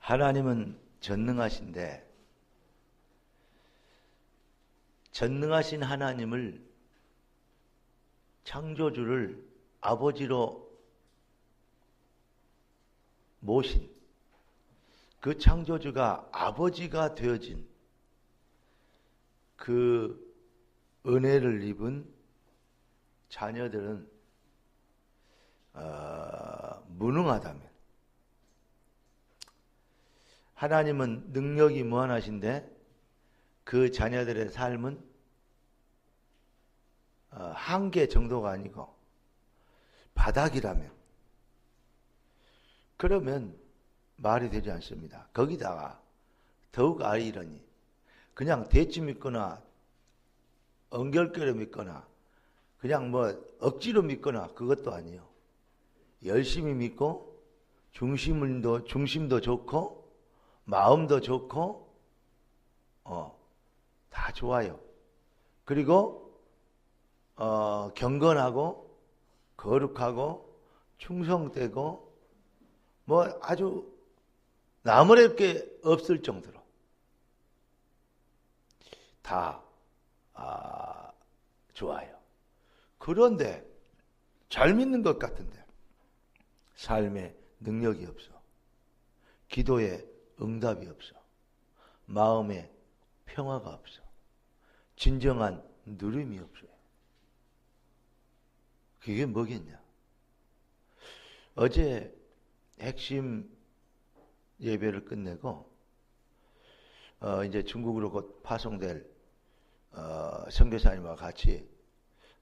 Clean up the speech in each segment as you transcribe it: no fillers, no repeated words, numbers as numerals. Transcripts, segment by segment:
하나님은 전능하신데 전능하신 하나님을 창조주를 아버지로 모신 그 창조주가 아버지가 되어진 그 은혜를 입은 자녀들은 무능하다면 하나님은 능력이 무한하신데 그 자녀들의 삶은 한계 정도가 아니고 바닥이라면 그러면 말이 되지 않습니다. 거기다가 더욱 아이러니 그냥 대충 믿거나 엉결결에 믿거나 그냥 뭐 억지로 믿거나 그것도 아니에요. 열심히 믿고 중심도 좋고 마음도 좋고 다 좋아요. 그리고 경건하고 거룩하고 충성되고 뭐 아주 나무랄 게 없을 정도로 다 좋아요. 그런데 잘 믿는 것 같은데 삶에 능력이 없어. 기도에 응답이 없어. 마음에 평화가 없어. 진정한 누림이 없어요. 그게 뭐겠냐? 어제 핵심 예배를 끝내고 이제 중국으로 곧 파송될 선교사님과 같이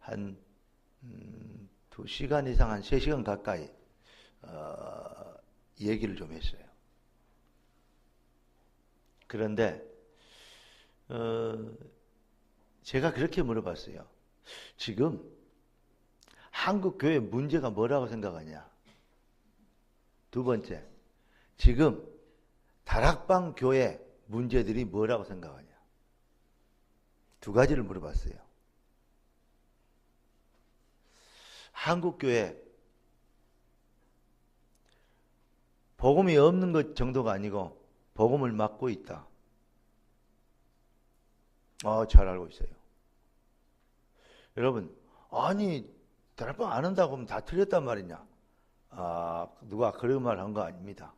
한 2시간 이상 한 3시간 가까이 얘기를 좀 했어요. 그런데 제가 그렇게 물어봤어요. 지금 한국 교회 문제가 뭐라고 생각하냐? 두 번째, 지금 다락방 교회 문제들이 뭐라고 생각하냐? 두 가지를 물어봤어요. 한국 교회 복음이 없는 것 정도가 아니고 복음을 막고 있다. 잘 알고 있어요. 여러분, 아니 다락방 안 한다고 하면 다 틀렸단 말이냐? 누가 그런 말 한 거 아닙니다.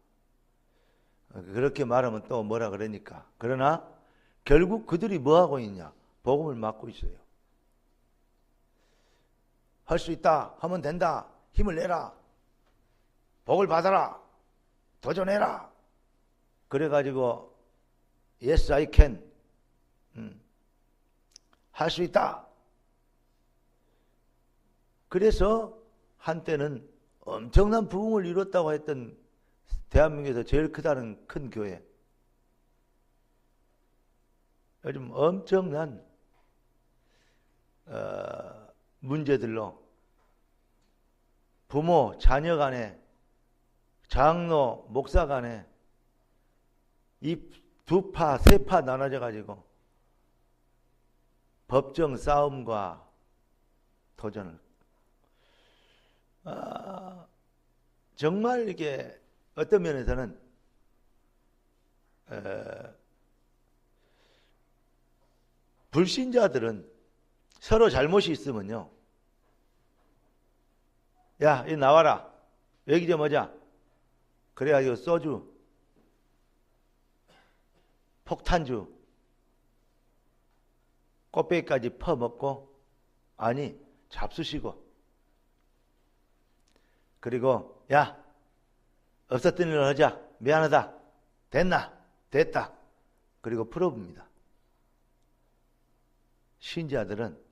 그렇게 말하면 또 뭐라 그러니까. 그러나 결국 그들이 뭐 하고 있냐? 복음을 막고 있어요. 할 수 있다 하면 된다. 힘을 내라. 복을 받아라. 도전해라. 그래가지고 Yes, I can. 할 수 있다. 그래서 한때는 엄청난 부흥을 이뤘다고 했던 대한민국에서 제일 크다는 큰 교회. 요즘 엄청난 문제들로 부모, 자녀 간에 장로, 목사 간에 이 두 파, 세 파 나눠져 가지고 법정 싸움과 도전을 정말 이게 어떤 면에서는 불신자들은 서로 잘못이 있으면요, 야, 이 나와라, 얘기 좀 하자. 그래가지고 소주, 폭탄주, 꽃배기까지 퍼먹고, 아니 잡수시고, 그리고 야, 없었던 일을 하자. 미안하다. 됐나? 됐다. 그리고 풀어봅니다. 신자들은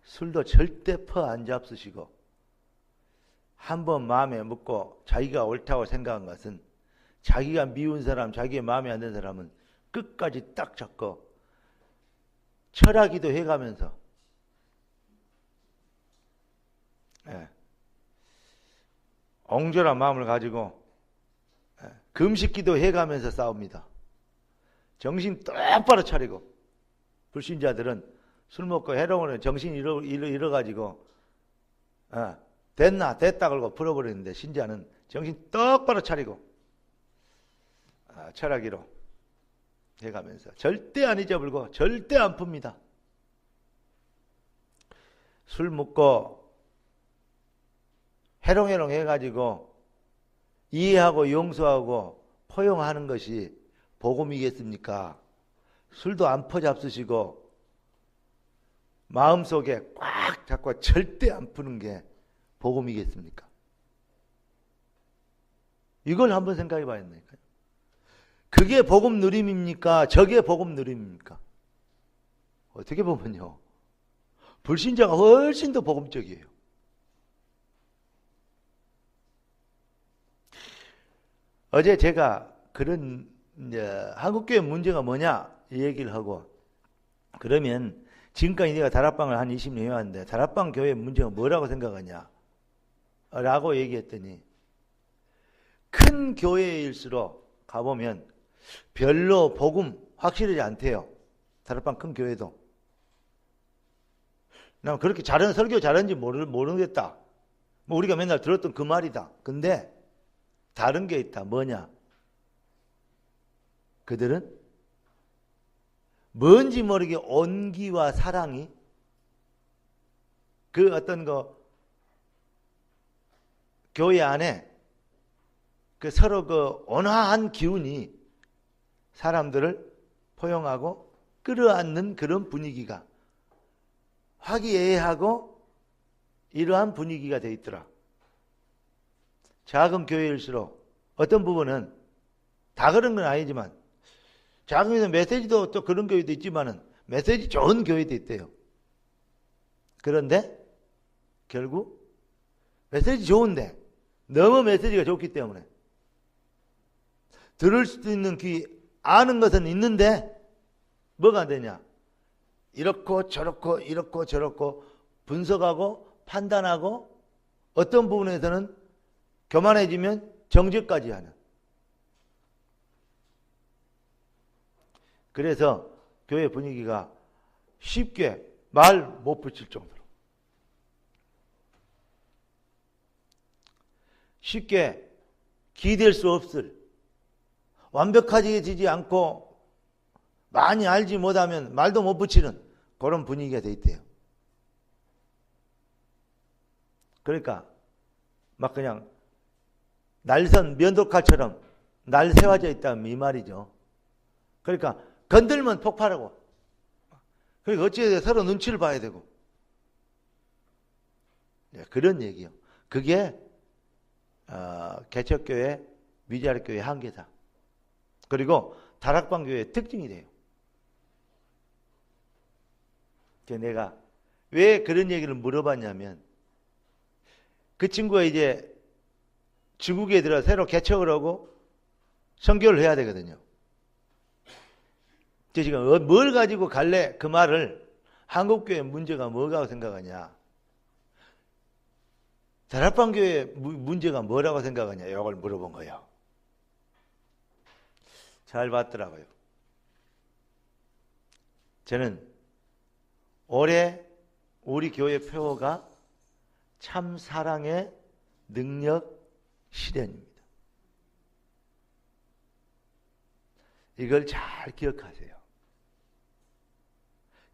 술도 절대 퍼 안 잡수시고 한번 마음에 묻고 자기가 옳다고 생각한 것은 자기가 미운 사람, 자기의 마음에 안 드는 사람은 끝까지 딱 잡고 철학기도 해가면서 옹졸한 마음을 가지고 금식기도 해가면서 싸웁니다. 정신 똑바로 차리고. 불신자들은 술 먹고 해롱을 정신 잃어가지고 됐나 됐다 그러고 풀어버리는데 신자는 정신 똑바로 차리고 철학이로 해가면서 절대 안 잊어버리고 절대 안 풉니다. 술 먹고 해롱해롱 해가지고 이해하고 용서하고 포용하는 것이 복음이겠습니까? 술도 안 퍼잡수시고 마음속에 꽉 잡고 절대 안 푸는 게 복음이겠습니까? 이걸 한번 생각해 봐야 된다니까요. 그게 복음 누림입니까? 저게 복음 누림입니까? 어떻게 보면요, 불신자가 훨씬 더 복음적이에요. 어제 제가 그런 한국교회 문제가 뭐냐 이 얘기를 하고, 그러면 지금까지 내가 다락방을 한 20년 해왔는데 다락방 교회 문제가 뭐라고 생각하냐 라고 얘기했더니, 큰 교회일수록 가보면 별로 복음 확실하지 않대요. 다락방 큰 교회도. 난 그렇게 설교 잘하는지 모르겠다. 뭐 우리가 맨날 들었던 그 말이다. 근데 다른 게 있다. 뭐냐? 그들은 뭔지 모르게 온기와 사랑이, 그 어떤 교회 안에 그 서로 그 온화한 기운이 사람들을 포용하고 끌어안는 그런 분위기가, 화기애애하고 이러한 분위기가 되어 있더라. 작은 교회일수록 어떤 부분은 다 그런 건 아니지만, 작은 교회는 메시지도 또 그런 교회도 있지만은 메시지 좋은 교회도 있대요. 그런데 결국 메시지 좋은데 너무 메시지가 좋기 때문에 들을 수도 있는 귀, 아는 것은 있는데 뭐가 안 되냐? 이렇고 저렇고 이렇고 저렇고 분석하고 판단하고, 어떤 부분에서는 교만해지면 정죄까지 하는. 그래서 교회 분위기가 쉽게 말 못 붙일 정도로, 쉽게 기댈 수 없을, 완벽해지지 않고 많이 알지 못하면 말도 못 붙이는 그런 분위기가 돼 있대요. 그러니까 막 그냥 날선 면도칼처럼 날 세워져 있다면 이 말이죠. 그러니까 건들면 폭발하고, 그러니까 어찌해야 서로 눈치를 봐야 되고, 그런 얘기요. 그게 개척교회, 미자립교회 한계다. 그리고 다락방교회의 특징이 돼요. 내가 왜 그런 얘기를 물어봤냐면, 그 친구가 이제 중국에 들어 새로 개척을 하고 선교를 해야 되거든요. 지금 뭘 가지고 갈래? 그 말을, 한국교회 문제가 뭐라고 생각하냐? 다락방교회 문제가 뭐라고 생각하냐? 이걸 물어본 거예요. 잘 봤더라고요. 저는 올해 우리 교회 표어가 참 사랑의 능력 실현입니다. 이걸 잘 기억하세요.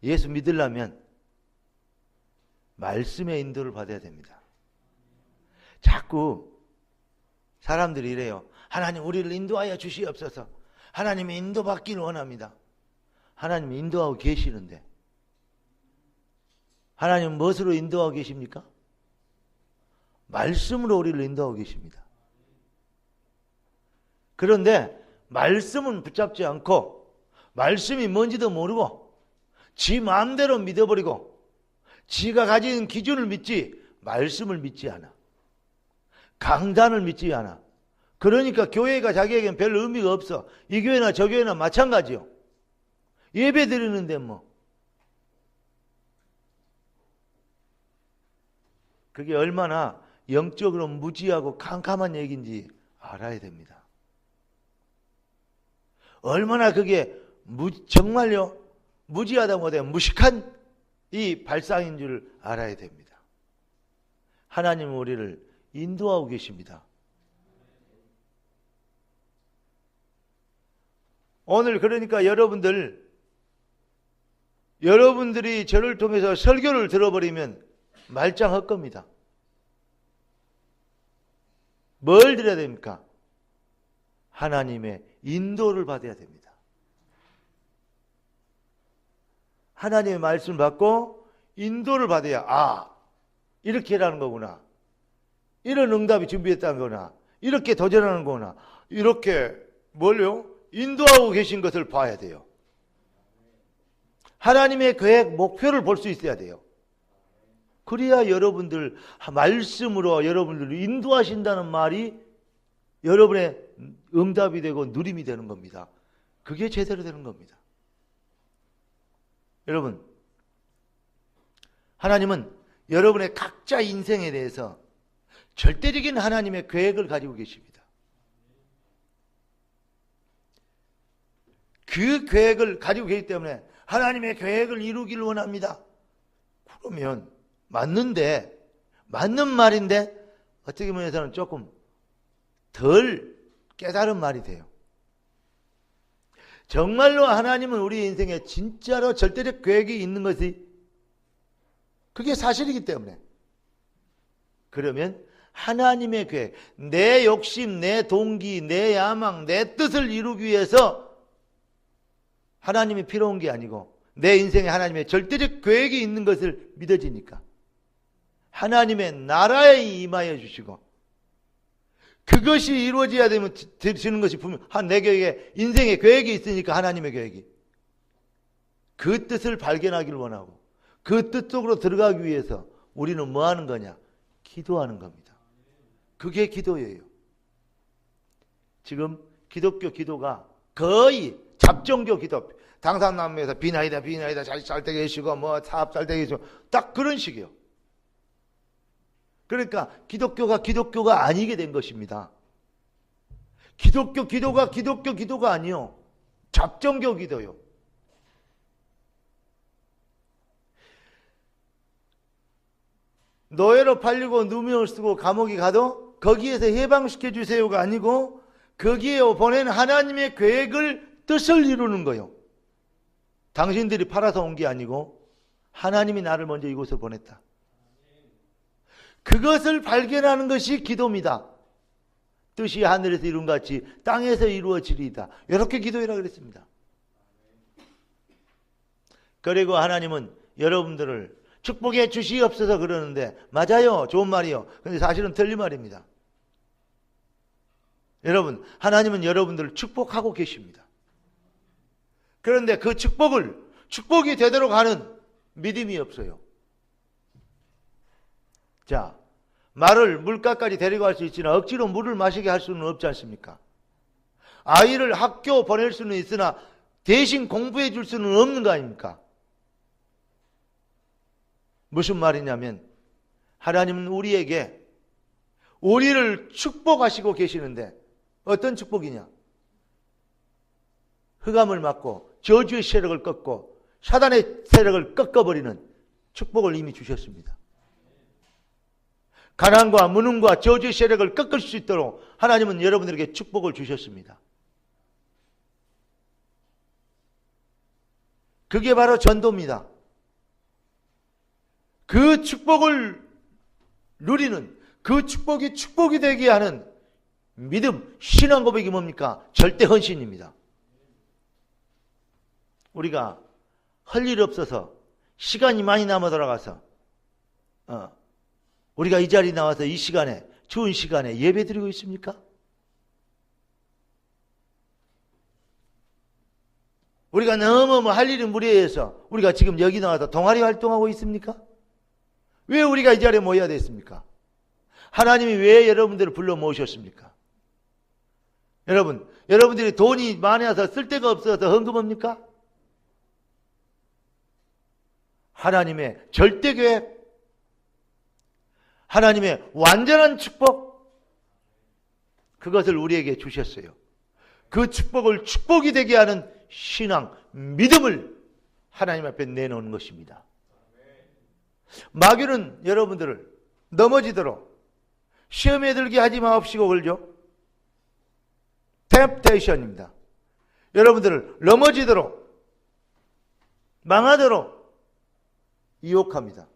예수 믿으려면 말씀의 인도를 받아야 됩니다. 자꾸 사람들이 이래요. 하나님 우리를 인도하여 주시옵소서. 하나님의 인도받기를 원합니다. 하나님 인도하고 계시는데, 하나님 무엇으로 인도하고 계십니까? 말씀으로 우리를 인도하고 계십니다. 그런데 말씀은 붙잡지 않고 말씀이 뭔지도 모르고 지 마음대로 믿어버리고 지가 가진 기준을 믿지 말씀을 믿지 않아. 강단을 믿지 않아. 그러니까 교회가 자기에겐 별 의미가 없어. 이 교회나 저 교회나 마찬가지요. 예배 드리는데 뭐. 그게 얼마나 영적으로 무지하고 캄캄한 얘기인지 알아야 됩니다. 얼마나 그게 정말요 무지하다 못해 무식한 이 발상인 줄 알아야 됩니다. 하나님은 우리를 인도하고 계십니다. 오늘 그러니까 여러분들이 저를 통해서 설교를 들어버리면 말짱할 겁니다. 뭘 드려야 됩니까? 하나님의 인도를 받아야 됩니다. 하나님의 말씀을 받고 인도를 받아야 이렇게 하라는 거구나. 이런 응답이 준비했다는 거구나. 이렇게 도전하는 거구나. 이렇게 뭘요? 인도하고 계신 것을 봐야 돼요. 하나님의 계획, 목표를 볼 수 있어야 돼요. 그래야 여러분들 말씀으로 여러분들을 인도하신다는 말이 여러분의 응답이 되고 누림이 되는 겁니다. 그게 제대로 되는 겁니다. 여러분, 하나님은 여러분의 각자 인생에 대해서 절대적인 하나님의 계획을 가지고 계십니다. 그 계획을 가지고 계시기 때문에 하나님의 계획을 이루기를 원합니다. 그러면 맞는 말인데 어떻게 보면 조금 덜 깨달은 말이 돼요. 정말로 하나님은 우리 인생에 진짜로 절대적 계획이 있는 것이 그게 사실이기 때문에 그러면 하나님의 계획, 내 욕심, 내 동기, 내 야망, 내 뜻을 이루기 위해서 하나님이 필요한 게 아니고 내 인생에 하나님의 절대적 계획이 있는 것을 믿어지니까 하나님의 나라에 임하여 주시고 그것이 이루어져야 되면 되시는 것이 분명 내 계획에 인생의 계획이 있으니까 하나님의 계획이 그 뜻을 발견하기를 원하고 그 뜻 속으로 들어가기 위해서 우리는 뭐 하는 거냐? 기도하는 겁니다. 그게 기도예요. 지금 기독교 기도가 거의 잡종교 기도, 당산남매에서 비나이다 잘 되게 해주시고 뭐 사업 잘 되게 해주시고 딱 그런 식이요. 그러니까 기독교가 아니게 된 것입니다. 기도가 아니요. 잡종교 기도요. 노예로 팔리고 누명을 쓰고 감옥에 가도 거기에서 해방시켜 주세요가 아니고 거기에 보낸 하나님의 계획을 뜻을 이루는 거예요. 당신들이 팔아서 온 게 아니고 하나님이 나를 먼저 이곳에 보냈다. 그것을 발견하는 것이 기도입니다. 뜻이 하늘에서 이룬 같이 땅에서 이루어지리이다. 이렇게 기도해라 그랬습니다. 그리고 하나님은 여러분들을 축복해 주시옵소서 그러는데 맞아요. 좋은 말이요. 근데 사실은 틀린 말입니다. 여러분, 하나님은 여러분들을 축복하고 계십니다. 그런데 그 축복이 되도록 하는 믿음이 없어요. 자, 말을 물가까지 데리고 갈 수 있으나 억지로 물을 마시게 할 수는 없지 않습니까? 아이를 학교 보낼 수는 있으나 대신 공부해 줄 수는 없는 거 아닙니까? 무슨 말이냐면 하나님은 우리를 축복하시고 계시는데 어떤 축복이냐? 흑암을 막고 저주의 세력을 꺾고 사단의 세력을 꺾어버리는 축복을 이미 주셨습니다. 가난과 무능과 저주의 세력을 꺾을 수 있도록 하나님은 여러분들에게 축복을 주셨습니다. 그게 바로 전도입니다. 그 축복을 누리는 그 축복이 되게 하는 믿음, 신앙 고백이 뭡니까? 절대 헌신입니다. 우리가 할 일 없어서 시간이 많이 남아 돌아가서 우리가 이 자리에 나와서 이 시간에 좋은 시간에 예배 드리고 있습니까? 우리가 너무 할 일이 무리해서 우리가 지금 여기 나와서 동아리 활동하고 있습니까? 왜 우리가 이 자리에 모여야 됐습니까? 하나님이 왜 여러분들을 불러 모으셨습니까? 여러분들이 돈이 많아서 쓸 데가 없어서 헌금합니까? 하나님의 절대 계획, 하나님의 완전한 축복, 그것을 우리에게 주셨어요. 그 축복을 축복이 되게 하는 신앙, 믿음을 하나님 앞에 내놓는 것입니다. 마귀는 여러분들을 넘어지도록 시험에 들게 하지 마옵시고 그러죠. 템프테이션입니다. 여러분들을 넘어지도록, 망하도록 유혹합니다.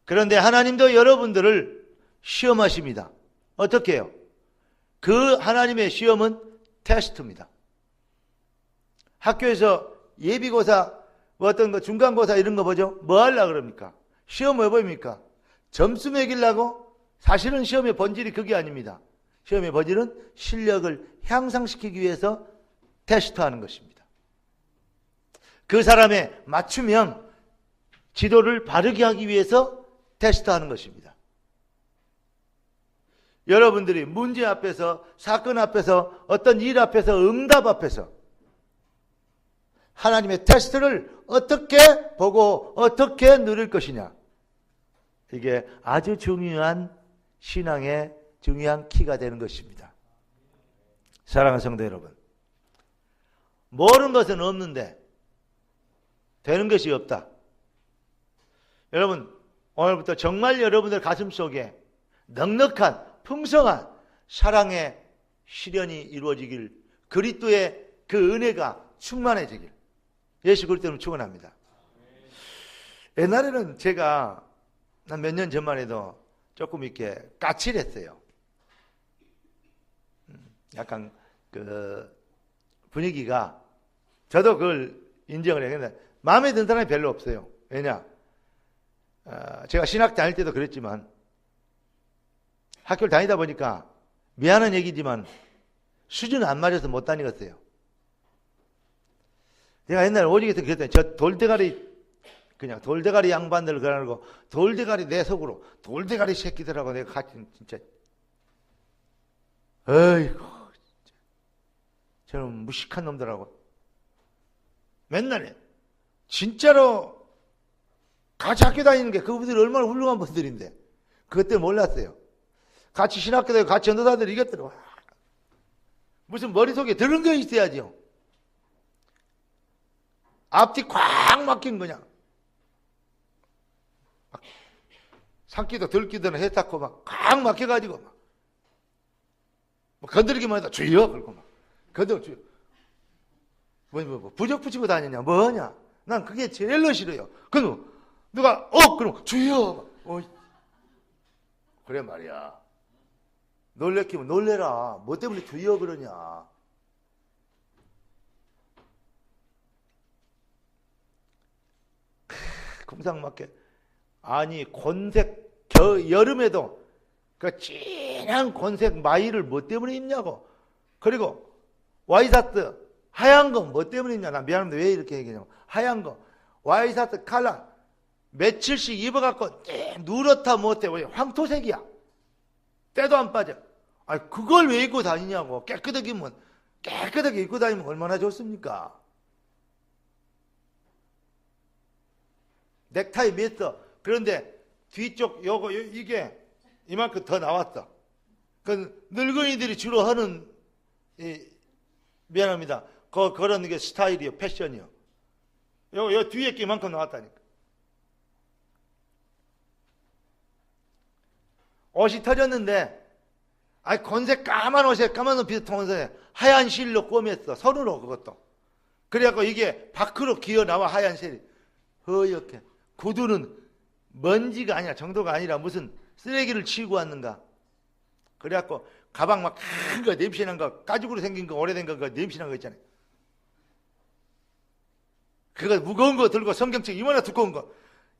그런데 하나님도 여러분들을 시험하십니다. 어떻게 해요? 그 하나님의 시험은 테스트입니다. 학교에서 예비고사, 어떤 거 중간고사 이런 거 보죠? 뭐 하려고 그럽니까? 시험 왜 봅니까? 점수 매기려고? 사실은 시험의 본질이 그게 아닙니다. 시험의 본질은 실력을 향상시키기 위해서 테스트하는 것입니다. 그 사람의 맞춤형 지도를 바르게 하기 위해서 테스트하는 것입니다. 여러분들이 문제 앞에서, 사건 앞에서, 어떤 일 앞에서, 응답 앞에서 하나님의 테스트를 어떻게 보고 어떻게 누릴 것이냐. 이게 아주 중요한 신앙의 중요한 키가 되는 것입니다. 사랑하는 성도 여러분, 모르는 것은 없는데 되는 것이 없다. 여러분, 오늘부터 정말 여러분들 가슴속에 넉넉한 풍성한 사랑의 실현이 이루어지길, 그리스도의 그 은혜가 충만해지길 예수 그리스도로 축원합니다. 옛날에는 제가 한 몇 년 전만 해도 조금 이렇게 까칠했어요. 약간 그 분위기가, 저도 그걸 인정을 해요. 근데 마음에 드는 사람이 별로 없어요. 왜냐? 제가 신학 다닐 때도 그랬지만 학교를 다니다 보니까 미안한 얘기지만 수준은 안 맞아서 못 다니겠어요. 제가 옛날에 오직에서 그랬더니 저 돌대가리, 그냥 돌대가리 양반들 그러고 돌대가리 내 속으로 돌대가리 새끼들하고 내가 같이 진짜 어이구 진짜 저는 무식한 놈들하고 맨날 진짜로 같이 학교 다니는 게 그분들이 얼마나 훌륭한 분들인데 그것 때문에 몰랐어요. 같이 신학교 다니고 같이 전도사들 이것들은 무슨 머릿속에 들은 게 있어야죠. 앞뒤 꽉 막힌 거냐. 산기도 들기도는 해탁고 막 꽉 막혀가지고 막 건드리기만 해도 주여 그러고 막 건드려 주여. 뭐 부적 붙이고 다니냐 뭐냐. 난 그게 제일로 싫어요. 그럼 누가 그럼 주여 그래 말이야. 놀래키면 놀래라. 뭐 때문에 주여 그러냐. 금상맞게. 아니 곤색 여름에도 그 진한 곤색 마이를 뭐 때문에 입냐고. 그리고 와이셔츠 하얀 거 뭐 때문에 입냐. 나 미안한데 왜 이렇게 얘기하냐고. 하얀 거 와이셔츠 칼라 며칠씩 입어갖고 누렇다 못해. 왜 황토색이야. 때도 안 빠져. 아니 그걸 왜 입고 다니냐고. 깨끗하게 입고 다니면 얼마나 좋습니까. 넥타이 맸어. 그런데 뒤쪽 이게 이만큼 더 나왔어. 그 늙은이들이 주로 하는 미안합니다. 그런 게 스타일이요, 패션이요. 요 뒤에 게 이만큼 나왔다니까. 옷이 터졌는데, 건색 까만 옷에 까만 옷 비슷한 옷에 하얀 실로 꿰맸어. 선으로 그것도. 그래갖고 이게 밖으로 기어 나와 하얀 실이 허옇게. 구두는 먼지가 아니라 정도가 아니라 무슨 쓰레기를 치우고 왔는가. 그래갖고 가방 막 큰 거 냄새난 거 가죽으로 생긴 거 오래된 거 냄새난 거 있잖아요. 그거 무거운 거 들고 성경책 이만한 두꺼운 거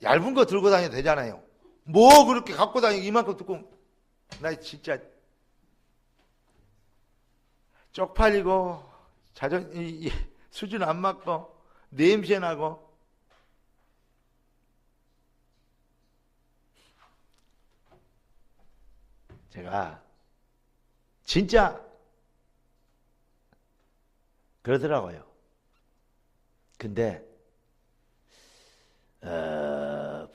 얇은 거 들고 다녀도 되잖아요. 뭐 그렇게 갖고 다니고 이만큼 두꺼운. 나 진짜 쪽팔리고 수준 안 맞고 냄새 나고. 제가 진짜 그러더라고요. 근데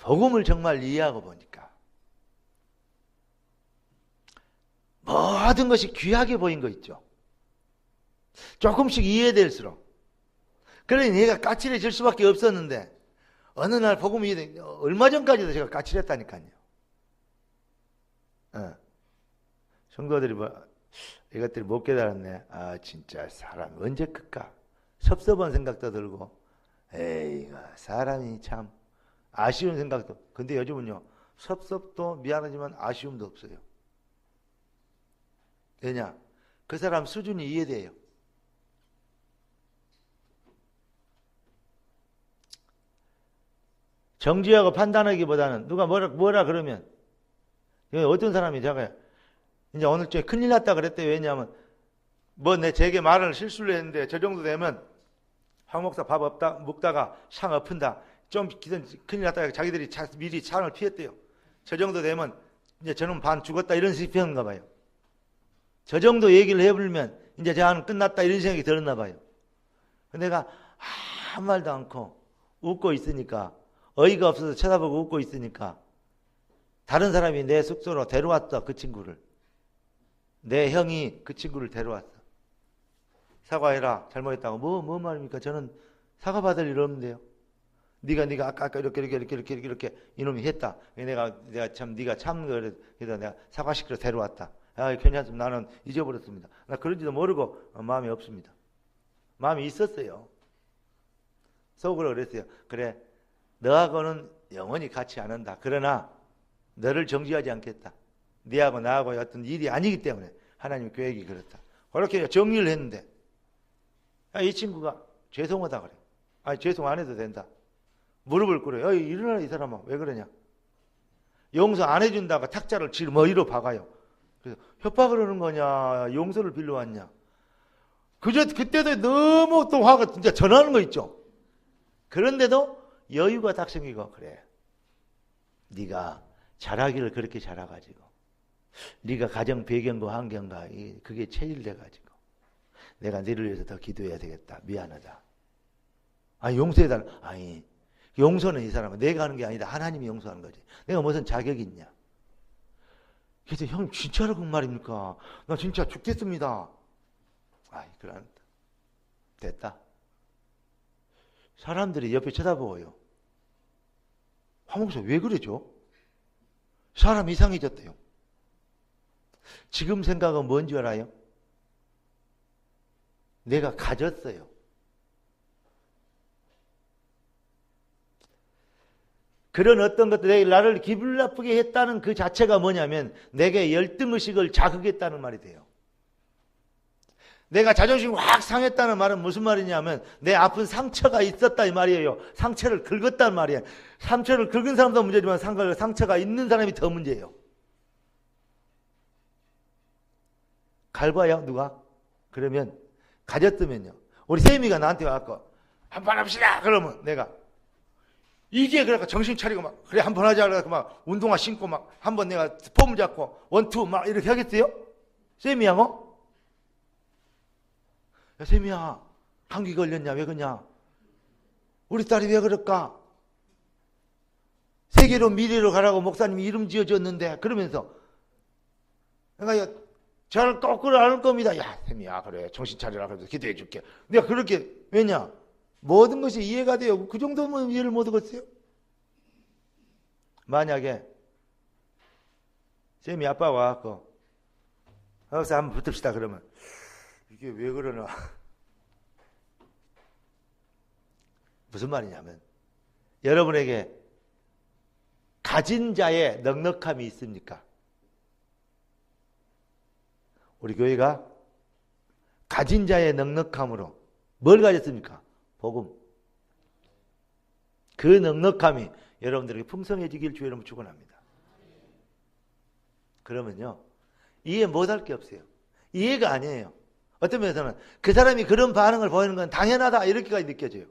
복음을 정말 이해하고 보니까 모든 것이 귀하게 보인 거 있죠. 조금씩 이해될수록. 그러니 얘가 까칠해질 수밖에 없었는데 어느 날 복음이 이해돼. 얼마 전까지도 제가 까칠했다니까요. 성도들이 이것들이 못 깨달았네. 아, 진짜 사람 언제 클까? 섭섭한 생각도 들고, 에이, 사람이 참 아쉬운 생각도. 근데 요즘은요, 섭섭도 미안하지만 아쉬움도 없어요. 왜냐? 그 사람 수준이 이해돼요. 정지하고 판단하기보다는 누가 뭐라 그러면, 어떤 사람이 제가 이제 오늘 쯤에 큰일 났다 그랬대요. 왜냐하면 제게 말을 실수를 했는데 저 정도 되면 황 목사 밥 없다 먹다가 상 엎은다. 좀 큰일 났다. 자기들이 미리 상을 피했대요. 저 정도 되면 이제 저는 반 죽었다 이런 식이 피었나 봐요. 저 정도 얘기를 해버리면 이제 저는 끝났다 이런 생각이 들었나 봐요. 내가 아무 말도 않고 웃고 있으니까, 어이가 없어서 쳐다보고 웃고 있으니까 다른 사람이 내 숙소로 데려왔다. 그 친구를. 내 형이 그 친구를 데려왔어. 사과해라. 잘못했다고. 뭐 말입니까? 저는 사과받을 일 없는데요. 네가 아까 이렇게 이놈이 했다. 내가 참 네가 참 그래서 내가 사과시키러 데려왔다. 아, 괜찮습니다. 나는 잊어버렸습니다. 나 그런지도 모르고 마음이 없습니다. 마음이 있었어요. 속으로 그랬어요. 그래, 너하고는 영원히 같이 안 한다. 그러나 너를 정지하지 않겠다. 네하고 나하고 어떤 일이 아니기 때문에 하나님의 계획이 그렇다. 그렇게 정리를 했는데, 이 친구가 죄송하다 그래. 아니, 죄송 안 해도 된다. 무릎을 꿇어요. 일어나라, 이 사람아. 왜 그러냐? 용서 안 해준다고 탁자를 지 머리로 박아요. 그래서 협박을 하는 거냐, 용서를 빌려 왔냐. 그때도 너무 또 화가 진짜 전하는 거 있죠. 그런데도 여유가 딱 생기고, 그래, 네가 잘하기를 그렇게 잘해가지고, 네가 가정 배경과 환경과 그게 체질돼가지고 내가 너를 위해서 더 기도해야 되겠다. 미안하다. 아니, 용서해달라. 아니, 용서는 이 사람은 내가 하는 게 아니다. 하나님이 용서하는 거지. 내가 무슨 자격이 있냐. 그래서 형 진짜로 그 말입니까? 나 진짜 죽겠습니다. 아이, 그래. 됐다. 사람들이 옆에 쳐다보고요. 황 목사 왜 그러죠? 사람 이상해졌대요. 지금 생각은 뭔지 알아요? 내가 가졌어요. 그런 어떤 것들, 나를 기분 나쁘게 했다는 그 자체가 뭐냐면 내게 열등의식을 자극했다는 말이 돼요. 내가 자존심이 확 상했다는 말은 무슨 말이냐면 내 아픈 상처가 있었다 이 말이에요. 상처를 긁었다는 말이에요. 상처를 긁은 사람도 문제지만 상처가 있는 사람이 더 문제예요. 갈봐요, 누가? 그러면 가졌으면요. 우리 세미가 나한테 와갖고 한번 합시다. 그러면 내가 이게 그러니까 정신 차리고 막 그래 한번 하자 그래갖고 막 운동화 신고 막 한번 내가 폼 잡고 원투 막 이렇게 하겠어요? 세미하고? 야, 세미야, 감기 걸렸냐? 왜 그러냐? 우리 딸이 왜 그럴까? 세계로 미래로 가라고 목사님이 이름 지어줬는데 그러면서 내가 저를 거꾸로 안 할 겁니다. 야, 세미야, 그래 정신 차리라 그래서 기도해 줄게. 내가 그렇게, 왜냐? 모든 것이 이해가 돼요. 그 정도면 이해를 못 하겠어요? 만약에 쌤이 아빠가 와갖고 여기서 한번 붙읍시다 그러면 이게 왜 그러나? 무슨 말이냐면 여러분에게 가진 자의 넉넉함이 있습니까? 우리 교회가 가진 자의 넉넉함으로 뭘 가졌습니까? 복음. 그 넉넉함이 여러분들에게 풍성해지길 주의 이름으로 축원합니다. 그러면요, 이해 못할 게 없어요. 이해가 아니에요. 어떤 면에서는 그 사람이 그런 반응을 보이는 건 당연하다 이렇게까지 느껴져요.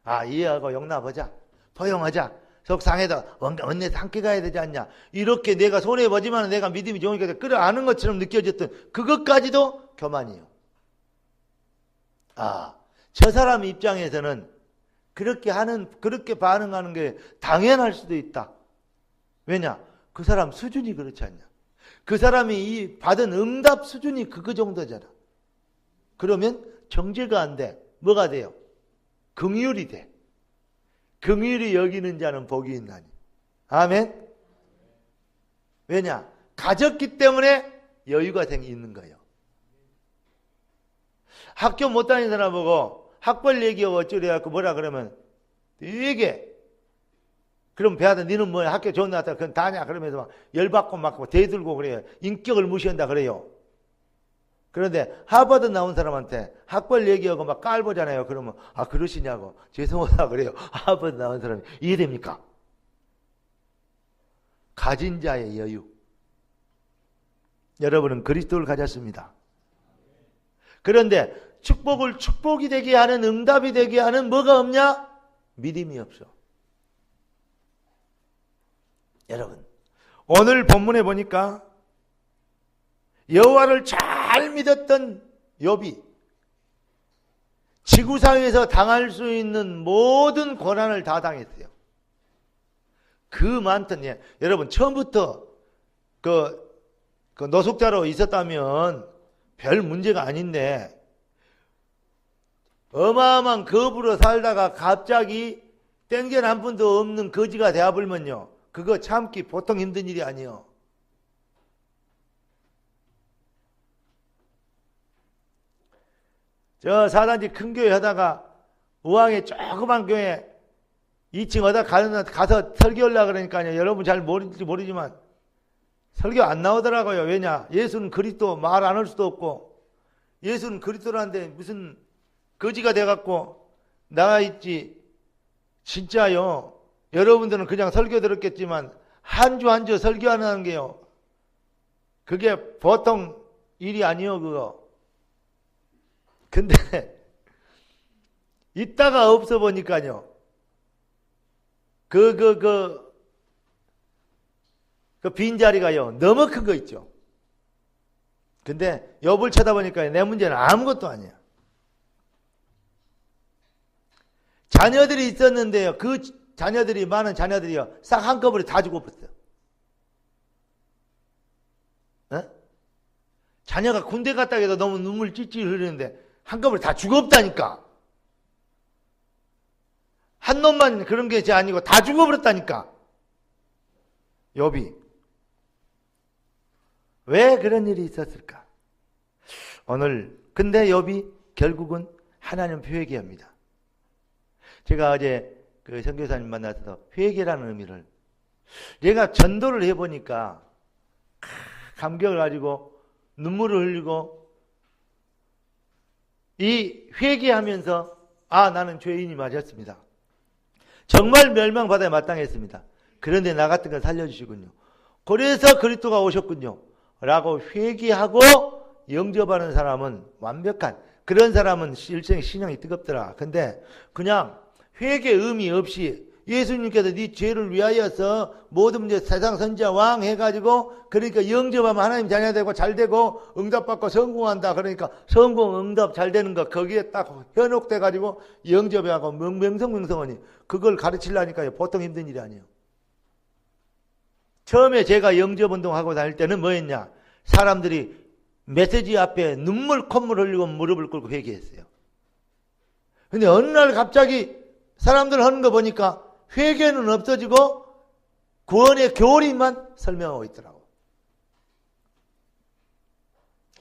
아, 이해하고 용납하자, 포용하자, 속상해도 원내에서 함께 가야 되지 않냐, 이렇게 내가 손해보지만 내가 믿음이 좋으니까 끌어안은 것처럼 느껴졌던 그것까지도 교만이에요. 아, 저 사람 입장에서는 그렇게 반응하는 게 당연할 수도 있다. 왜냐? 그 사람 수준이 그렇지 않냐. 그 사람이 받은 응답 수준이 그거 정도잖아. 그러면 정죄가 안 돼. 뭐가 돼요? 긍휼이 돼. 긍휼히 여기는 자는 복이 있나니. 아멘. 왜냐? 가졌기 때문에 여유가 있는 거예요. 학교 못 다니는 사람 보고 학벌 얘기하고 어쩌래갖고 뭐라 그러면 되게 그럼 배하다 니는 뭐야 학교 좋은 데 왔다 그건 다냐 그러면서 막 열받고 막 대들고 그래요. 인격을 무시한다 그래요. 그런데 하버드 나온 사람한테 학벌 얘기하고 막 깔보잖아요. 그러면 아 그러시냐고 죄송하다 그래요. 하버드 나온 사람이 이해됩니까? 가진 자의 여유. 여러분은 그리스도를 가졌습니다. 그런데 축복을 축복이 되게 하는 응답이 되게 하는 뭐가 없냐? 믿음이 없어. 여러분 오늘 본문에 보니까 여호와를 잘 믿었던 욥이 지구상에서 당할 수 있는 모든 고난을 다 당했어요. 그 많던 여러분 처음부터 그 노숙자로 있었다면 별 문제가 아닌데 어마어마한 거부로 살다가 갑자기 땡전 한 푼도 없는 거지가 되어버리면요 그거 참기 보통 힘든 일이 아니에요. 저 사단지 큰 교회 하다가 우왕에 조그만 교회 2층 어디 가서 설교하려고 그러니까요. 여러분 잘 모르는지 모르지만 설교 안 나오더라고요. 왜냐? 예수는 그리스도 말 안 할 수도 없고 예수는 그리스도라는데 무슨 거지가 돼갖고 나가 있지. 진짜요. 여러분들은 그냥 설교 들었겠지만 한 주 한 주 설교하는 게요. 그게 보통 일이 아니요 그거. 근데 있다가 없어 보니까요. 그 빈자리가요 너무 큰 거 있죠. 근데 욥을 쳐다보니까 내 문제는 아무것도 아니야. 자녀들이 있었는데요. 그 자녀들이 많은 자녀들이요 싹 한꺼번에 다 죽어버렸어요. 어? 자녀가 군대 갔다 해도 너무 눈물 찔찔 흐르는데 한꺼번에 다 죽었다니까. 한 놈만 그런 게 아니고 다 죽어버렸다니까. 욥이. 왜 그런 일이 있었을까? 오늘 근데 욥이 결국은 하나님 회개합니다. 제가 어제 그 선교사님 만나서 회개라는 의미를 제가 전도를 해보니까 감격을 가지고 눈물을 흘리고 이 회개하면서 아 나는 죄인이 맞았습니다. 정말 멸망받아야 마땅했습니다. 그런데 나 같은 걸 살려주시군요. 그래서 그리스도가 오셨군요. 라고 회개하고 영접하는 사람은 완벽한 그런 사람은 일생의 신앙이 뜨겁더라. 근데 그냥 회개 의미 없이 예수님께서 네 죄를 위하여서 모든 문제 세상 선지자 왕 해가지고 그러니까 영접하면 하나님 자녀 되고 잘 되고 응답받고 성공한다. 그러니까 성공 응답 잘 되는 거 거기에 딱 현혹돼가지고 영접하고 명성명성하니 그걸 가르치려니까요 보통 힘든 일이 아니에요. 처음에 제가 영접운동하고 다닐 때는 뭐였냐? 사람들이 메시지 앞에 눈물 콧물 흘리고 무릎을 꿇고 회개했어요. 근데 어느 날 갑자기 사람들 하는 거 보니까 회개는 없어지고 구원의 교리만 설명하고 있더라고.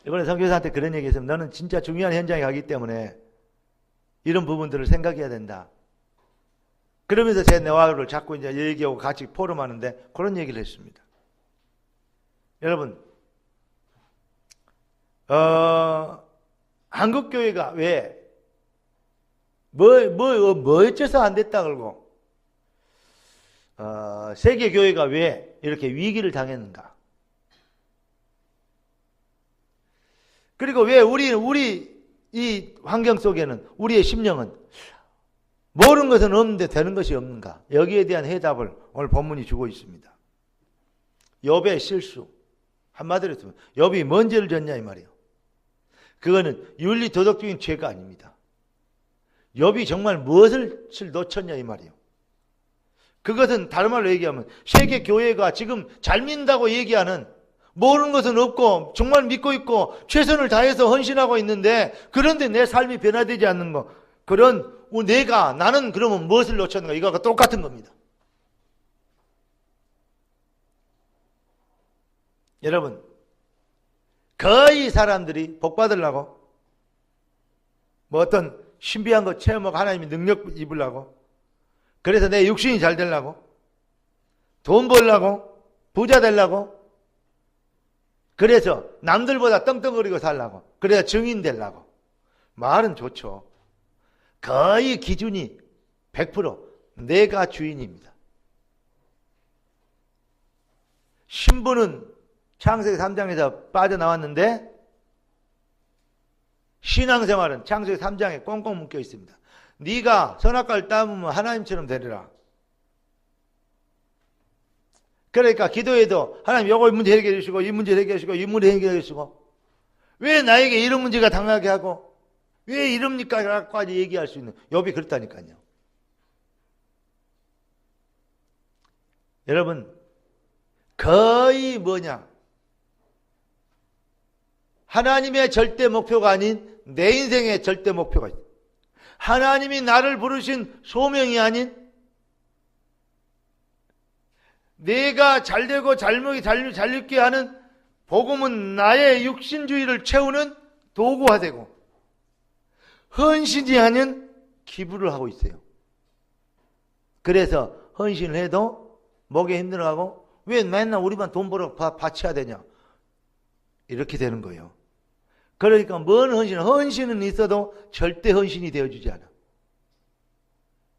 이번에 선교사한테 그런 얘기 했으면 너는 진짜 중요한 현장에 가기 때문에 이런 부분들을 생각해야 된다. 그러면서 제 내화를 자꾸 이제 얘기하고 같이 포럼하는데 그런 얘기를 했습니다. 여러분, 한국교회가 왜 어째서 안 됐다 그러고 세계교회가 왜 이렇게 위기를 당했는가? 그리고 왜 우리 이 환경 속에는 우리의 심령은 모르는 것은 없는데 되는 것이 없는가? 여기에 대한 해답을 오늘 본문이 주고 있습니다. 욥의 실수. 한마디로 했으면 욥이 뭔 죄를 졌냐 이 말이에요. 그거는 윤리 도덕적인 죄가 아닙니다. 욥이 정말 무엇을 놓쳤냐 이 말이에요. 그것은 다른 말로 얘기하면 세계 교회가 지금 잘 믿는다고 얘기하는 모르는 것은 없고 정말 믿고 있고 최선을 다해서 헌신하고 있는데 그런데 내 삶이 변화되지 않는 거 그런 나는 그러면 무엇을 놓쳤는가 이거가 똑같은 겁니다. 여러분 거의 사람들이 복 받으려고 뭐 어떤 신비한 거 체험하고 하나님이 능력 입으려고 그래서 내 육신이 잘 되려고 돈 벌려고 부자 되려고 그래서 남들보다 떵떵거리고 살려고 그래야 증인 되려고 말은 좋죠. 거의 기준이 100% 내가 주인입니다. 신부는 창세기 3장에서 빠져나왔는데 신앙생활은 창세기 3장에 꽁꽁 묶여 있습니다. 네가 선악과를 따먹으면 하나님처럼 되리라. 그러니까 기도해도 하나님 요거 문제 해결해 주시고 이 문제 해결해 주시고 이 문제 해결해 주시고 왜 나에게 이런 문제가 당하게 하고 왜 이럽니까? 까지 얘기할 수 있는 욥이 그렇다니까요. 여러분 거의 뭐냐? 하나님의 절대 목표가 아닌 내 인생의 절대 목표가 있어요. 하나님이 나를 부르신 소명이 아닌 내가 잘되고 잘 읽게 하는 복음은 나의 육신주의를 채우는 도구가 되고 헌신이 아닌 기부를 하고 있어요. 그래서 헌신을 해도 목에 힘들어하고 왜 맨날 우리만 돈 벌어 바쳐야 되냐 이렇게 되는 거예요. 그러니까 뭔 헌신은 있어도 절대 헌신이 되어주지 않아.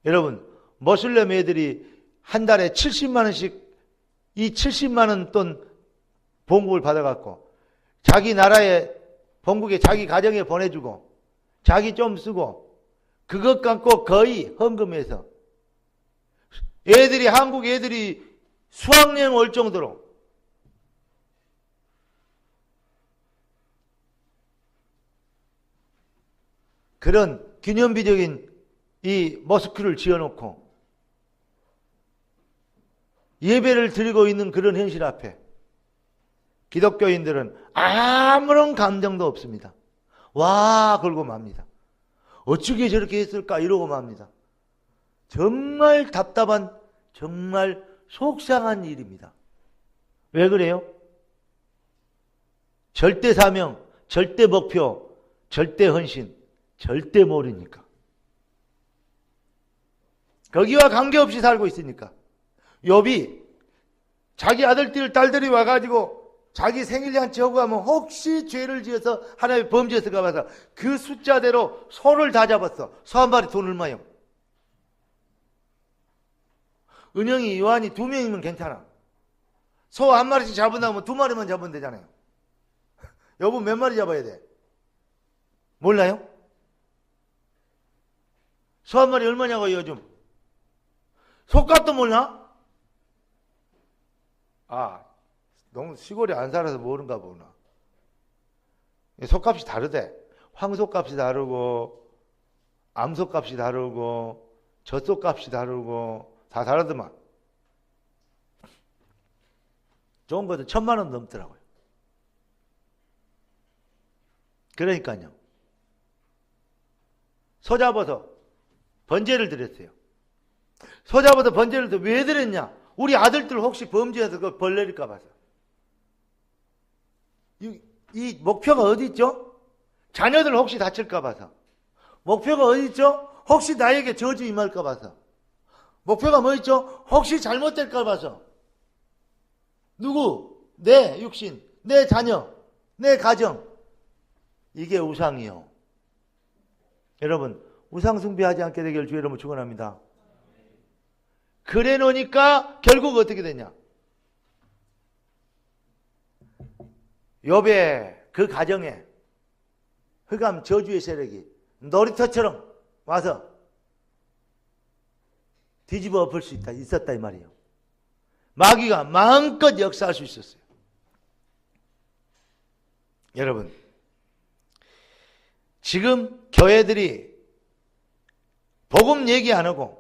여러분 모슬렘 애들이 한 달에 70만 원씩 이 70만 원 돈 봉급을 받아갖고 자기 나라에 본국에 자기 가정에 보내주고 자기 좀 쓰고 그것 갖고 거의 헌금해서 한국 애들이 수학여행 올 정도로 그런 기념비적인 이 모스크를 지어놓고 예배를 드리고 있는 그런 현실 앞에 기독교인들은 아무런 감정도 없습니다. 와 그러고 맙니다. 어떻게 저렇게 했을까 이러고 맙니다. 정말 답답한 정말 속상한 일입니다. 왜 그래요? 절대 사명, 절대 목표, 절대 헌신, 절대 모르니까. 거기와 관계없이 살고 있으니까. 욥이 자기 아들들 딸들이 와가지고 자기 생일잔치 하고 가면 혹시 죄를 지어서 하나님의 범죄했을까 봐서 그 숫자대로 소를 다 잡았어. 소 한 마리 돈 얼마요? 은영이 요한이 2명이면 괜찮아. 소 한 마리씩 잡은다면 2마리만 잡으면 되잖아요. 여보 몇 마리 잡아야 돼? 몰라요? 소 한 마리 얼마냐고 요즘? 소값도 몰라? 너무 시골에 안 살아서 모른가 보나. 소값이 다르대. 황소값이 다르고 암소값이 다르고 젖소값이 다르고 다 다르더만. 좋은 것도 1,000만 원 넘더라고요. 그러니까요. 소 잡아서 번제를 드렸어요. 소 잡아서 번제를 왜 드렸냐? 우리 아들들 혹시 범죄해서 그 벌 내릴까 봐서. 이 목표가 어디 있죠? 자녀들 혹시 다칠까 봐서. 목표가 어디 있죠? 혹시 나에게 저주 임할까 봐서. 목표가 뭐 있죠? 혹시 잘못될까 봐서. 누구? 내 육신, 내 자녀, 내 가정. 이게 우상이요. 여러분 우상 숭배하지 않게 되길 주의 이름으로 축원합니다. 그래 놓으니까 결국 어떻게 되냐? 욥의 그 가정에 흑암 저주의 세력이 놀이터처럼 와서 뒤집어 엎을 수 있었다 이 말이에요. 마귀가 마음껏 역사할 수 있었어요. 여러분 지금 교회들이 복음 얘기 안 하고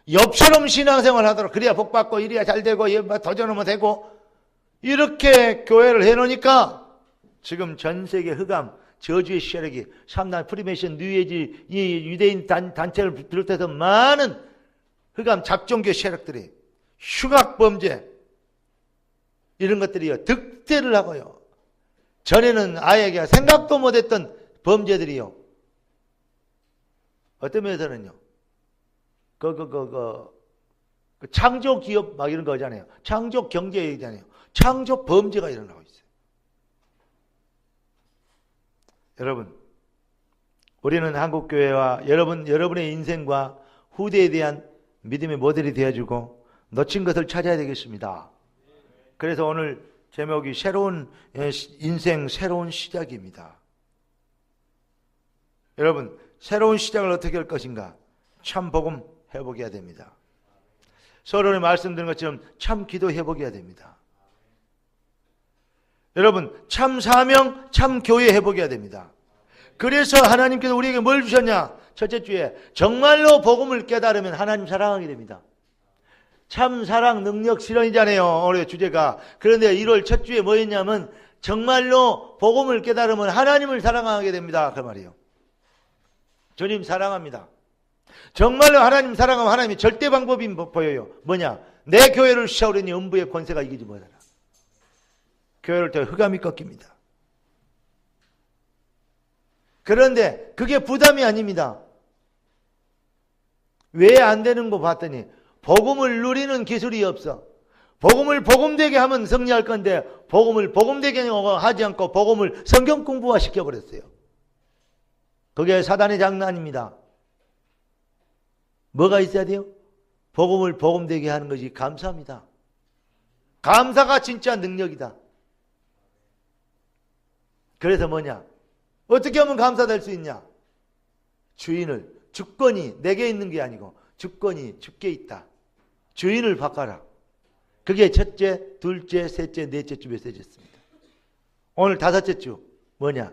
욥처럼 신앙생활 하도록 그래야 복받고 이래야 잘되고 도전하면 되고 이렇게 교회를 해놓으니까 지금 전세계 흑암 저주의 세력이 삼단 프리메이션 뉴에이지 이 유대인 단체를 비롯해서 많은 흑암 잡종교 세력들이 흉악범죄 이런 것들이요 득대를 하고요 전에는 아예 생각도 못했던 범죄들이요. 어떤 면에서는요. 그 창조 기업 막 이런 거잖아요. 창조 경제 얘기잖아요. 창조 범죄가 일어나고 있어요. 여러분, 우리는 한국교회와 여러분의 인생과 후대에 대한 믿음의 모델이 되어주고 놓친 것을 찾아야 되겠습니다. 그래서 오늘 제목이 새로운 인생, 새로운 시작입니다. 여러분, 새로운 시작을 어떻게 할 것인가? 참 복음 회복해야 됩니다. 서론에 말씀드린 것처럼 참 기도 회복해야 됩니다. 여러분, 참 사명, 참 교회 회복해야 됩니다. 그래서 하나님께서 우리에게 뭘 주셨냐? 첫째 주에 정말로 복음을 깨달으면 하나님 사랑하게 됩니다. 참 사랑 능력 실현이잖아요. 올해 주제가. 그런데 1월 첫 주에 뭐였냐면 정말로 복음을 깨달으면 하나님을 사랑하게 됩니다. 그 말이에요. 주님 사랑합니다. 정말로 하나님 사랑하면 하나님이 절대 방법이 보여요. 뭐냐? 내 교회를 씌우려니 음부의 권세가 이기지 못하라. 교회를 통해 흑암이 꺾입니다. 그런데 그게 부담이 아닙니다. 왜 안 되는 거 봤더니 복음을 누리는 기술이 없어. 복음을 복음되게 하면 승리할 건데 복음을 복음되게 하지 않고 복음을 성경 공부화 시켜버렸어요. 그게 사단의 장난입니다. 뭐가 있어야 돼요? 복음을 복음되게 하는 것이 감사입니다. 감사가 진짜 능력이다. 그래서 뭐냐? 어떻게 하면 감사될 수 있냐? 주권이 내게 있는 게 아니고 주권이 주께 있다. 주인을 바꿔라. 그게 첫째, 둘째, 셋째, 넷째 주 메시지였습니다. 오늘 다섯째 주 뭐냐?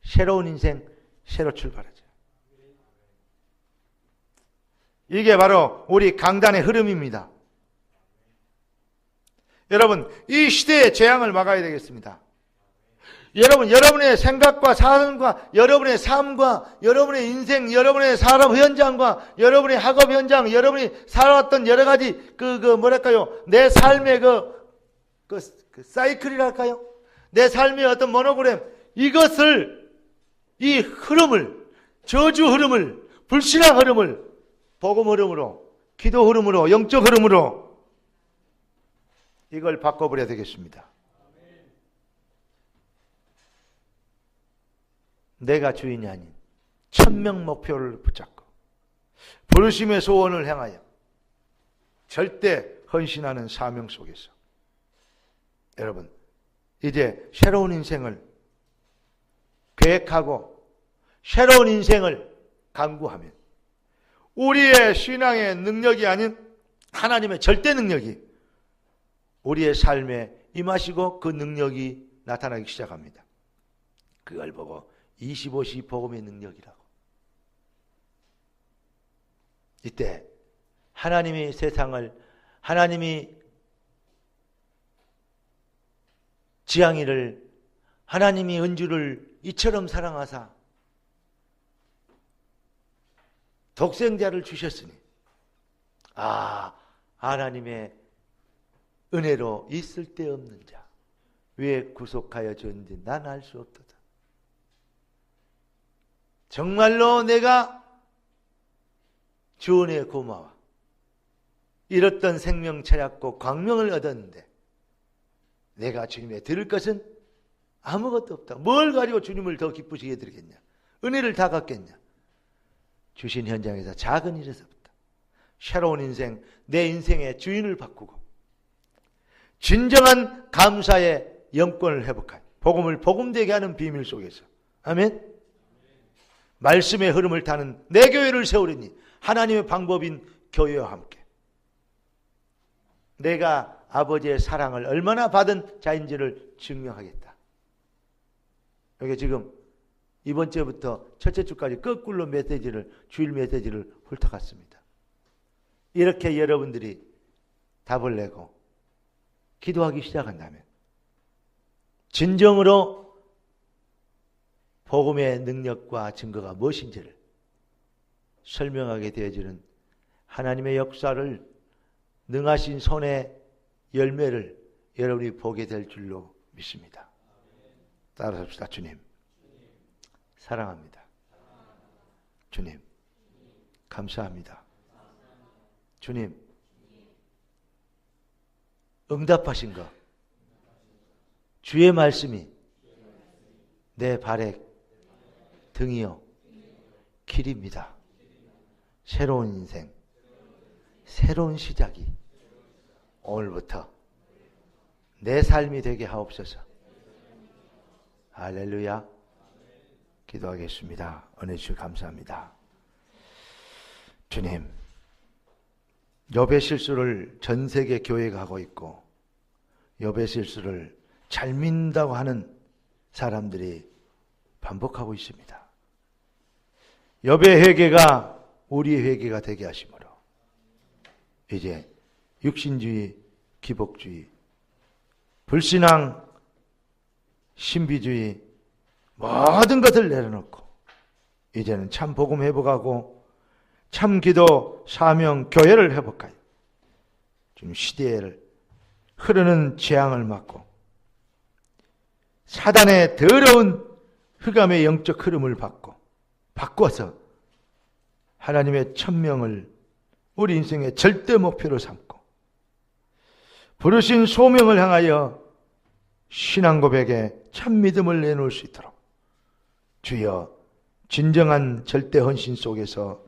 새로운 인생, 새로 출발하자. 이게 바로 우리 강단의 흐름입니다. 여러분, 이 시대의 재앙을 막아야 되겠습니다. 여러분, 여러분의 생각과 사상과 여러분의 삶과 여러분의 인생, 여러분의 산업 현장과 여러분의 학업 현장, 여러분이 살아왔던 여러 가지 내 삶의 그 사이클이랄까요? 내 삶의 어떤 모노그램, 이것을, 이 흐름을, 저주 흐름을, 불신앙 흐름을 복음 흐름으로, 기도 흐름으로, 영적 흐름으로 이걸 바꿔버려야 되겠습니다. 내가 주인이 아닌 천명 목표를 붙잡고 부르심의 소원을 향하여 절대 헌신하는 사명 속에서 여러분, 이제 새로운 인생을 계획하고 새로운 인생을 강구하면 우리의 신앙의 능력이 아닌 하나님의 절대 능력이 우리의 삶에 임하시고 그 능력이 나타나기 시작합니다. 그걸 보고 25시 복음의 능력이라고. 이때 하나님이 세상을, 하나님이 지향이를, 하나님이 은주를 이처럼 사랑하사 독생자를 주셨으니 하나님의 은혜로 있을 데 없는 자 왜 구속하여 주었는지 난 알 수 없도다. 정말로 내가 주 은혜에 고마워. 잃었던 생명 찾았고 광명을 얻었는데 내가 주님의 드릴 것은 아무것도 없다. 뭘 가지고 주님을 더 기쁘시게 해드리겠냐? 은혜를 다 갚겠냐? 주신 현장에서 작은 일에서부터 새로운 인생, 내 인생의 주인을 바꾸고 진정한 감사의 영권을 회복한 복음을 복음되게 하는 비밀 속에서 아멘. 말씀의 흐름을 타는 내 교회를 세우려니 하나님의 방법인 교회와 함께 내가 아버지의 사랑을 얼마나 받은 자인지를 증명하겠다. 여기 지금 이번 주부터 첫째 주까지 거꾸로 메시지를, 주일 메시지를 훑어갔습니다. 이렇게 여러분들이 답을 내고 기도하기 시작한다면 진정으로 복음의 능력과 증거가 무엇인지를 설명하게 되어지는 하나님의 역사를, 능하신 손의 열매를 여러분이 보게 될 줄로 믿습니다. 따라합시다. 주님, 사랑합니다. 주님, 감사합니다. 주님, 응답하신 것, 주의 말씀이 내 발의 등이요 길입니다. 새로운 인생, 새로운 시작이 오늘부터 내 삶이 되게 하옵소서. 할렐루야. 기도하겠습니다. 은혜 주셔서 감사합니다. 주님, 욥의 실수를 전 세계 교회가 하고 있고 욥의 실수를 잘 믿는다고 하는 사람들이 반복하고 있습니다. 욥의 회개가 우리의 회개가 되게 하심으로 이제 육신주의, 기복주의, 불신앙, 신비주의 모든 것을 내려놓고 이제는 참 복음 회복하고 참 기도, 사명, 교회를 회복하여 지금 시대를 흐르는 재앙을 막고 사단의 더러운 흑암의 영적 흐름을 바꿔서 하나님의 천명을 우리 인생의 절대 목표로 삼고 부르신 소명을 향하여 신앙 고백에 참 믿음을 내놓을 수 있도록 주여 진정한 절대 헌신 속에서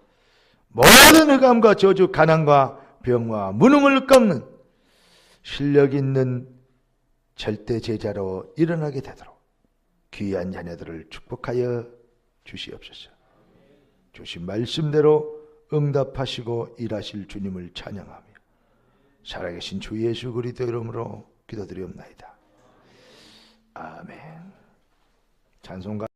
모든 흑암과 저주, 가난과 병과 무능을 꺾는 실력 있는 절대 제자로 일어나게 되도록 귀한 자녀들을 축복하여 주시옵소서. 주신 말씀대로 응답하시고 일하실 주님을 찬양하며 살아계신 주 예수 그리스도 이름으로 기도드리옵나이다. 아멘. 찬송가